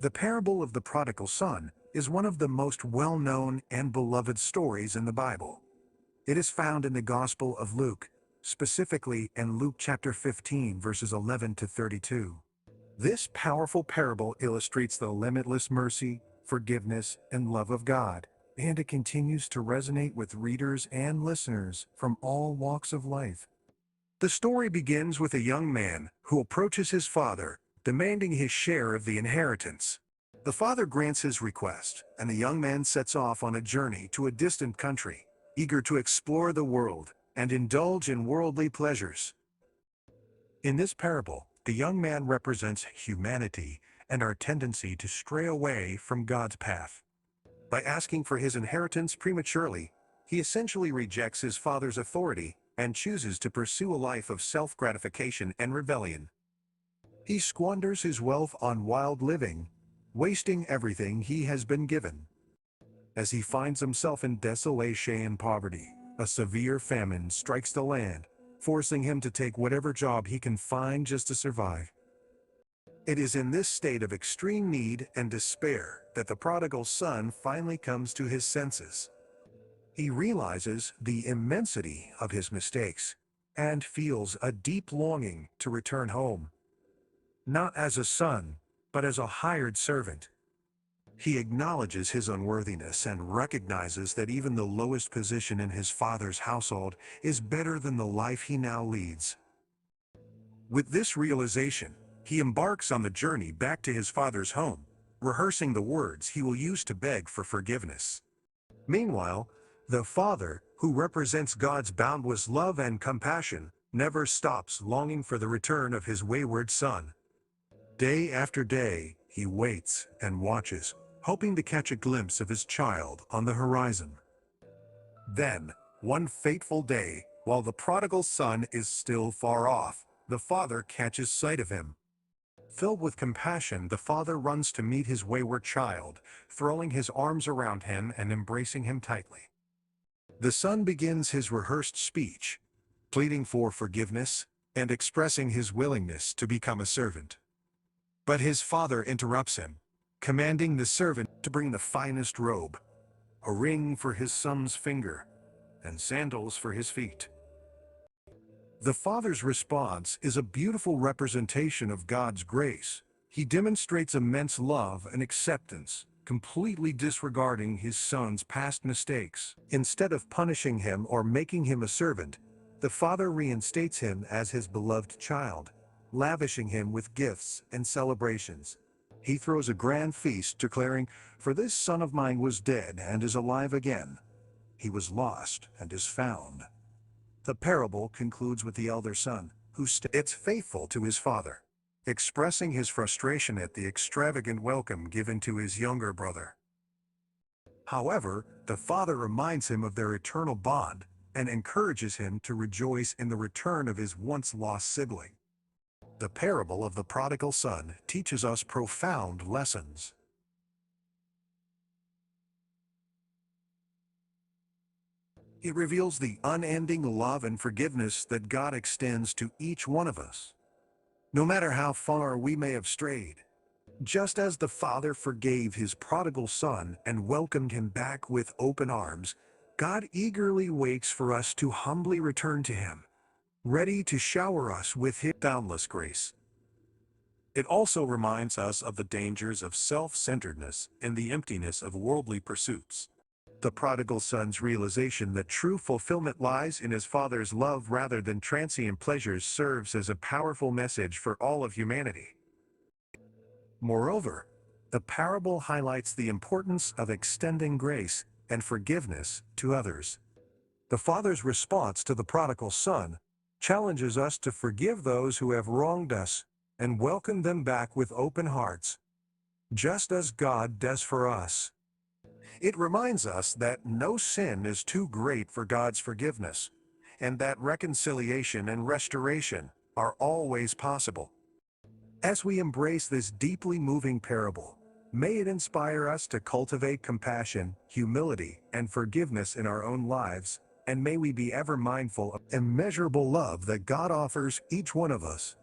The parable of the prodigal son is one of the most well-known and beloved stories in the Bible. It is found in the Gospel of Luke, specifically in Luke chapter 15 verses 11 to 32. This powerful parable illustrates the limitless mercy, forgiveness, and love of God, and it continues to resonate with readers and listeners from all walks of life. The story begins with a young man who approaches his father, demanding his share of the inheritance. The father grants his request, and the young man sets off on a journey to a distant country, eager to explore the world and indulge in worldly pleasures. In this parable, the young man represents humanity and our tendency to stray away from God's path. By asking for his inheritance prematurely, he essentially rejects his father's authority and chooses to pursue a life of self-gratification and rebellion. He squanders his wealth on wild living, wasting everything he has been given. As he finds himself in desolation and poverty, a severe famine strikes the land, forcing him to take whatever job he can find just to survive. It is in this state of extreme need and despair that the prodigal son finally comes to his senses. He realizes the immensity of his mistakes and feels a deep longing to return home. Not as a son, but as a hired servant. He acknowledges his unworthiness and recognizes that even the lowest position in his father's household is better than the life he now leads. With this realization, he embarks on the journey back to his father's home, rehearsing the words he will use to beg for forgiveness. Meanwhile, the father, who represents God's boundless love and compassion, never stops longing for the return of his wayward son. Day after day, he waits and watches, hoping to catch a glimpse of his child on the horizon. Then, one fateful day, while the prodigal son is still far off, the father catches sight of him. Filled with compassion, the father runs to meet his wayward child, throwing his arms around him and embracing him tightly. The son begins his rehearsed speech, pleading for forgiveness and expressing his willingness to become a servant. But his father interrupts him, commanding the servant to bring the finest robe, a ring for his son's finger, and sandals for his feet. The father's response is a beautiful representation of God's grace. He demonstrates immense love and acceptance, completely disregarding his son's past mistakes. Instead of punishing him or making him a servant, the father reinstates him as his beloved child, lavishing him with gifts and celebrations. He throws a grand feast, declaring, "For this son of mine was dead and is alive again. He was lost and is found." The parable concludes with the elder son, who stays faithful to his father, expressing his frustration at the extravagant welcome given to his younger brother. However, the father reminds him of their eternal bond and encourages him to rejoice in the return of his once-lost sibling. The parable of the prodigal son teaches us profound lessons. It reveals the unending love and forgiveness that God extends to each one of us, no matter how far we may have strayed. Just as the Father forgave his prodigal son and welcomed him back with open arms, God eagerly waits for us to humbly return to him, ready to shower us with his boundless grace. It also reminds us of the dangers of self-centeredness and the emptiness of worldly pursuits. The prodigal son's realization that true fulfillment lies in his father's love rather than transient pleasures serves as a powerful message for all of humanity. Moreover, the parable highlights the importance of extending grace and forgiveness to others. The father's response to the prodigal son challenges us to forgive those who have wronged us and welcome them back with open hearts, just as God does for us. It reminds us that no sin is too great for God's forgiveness, and that reconciliation and restoration are always possible. As we embrace this deeply moving parable, may it inspire us to cultivate compassion, humility, and forgiveness in our own lives, and may we be ever mindful of the immeasurable love that God offers each one of us.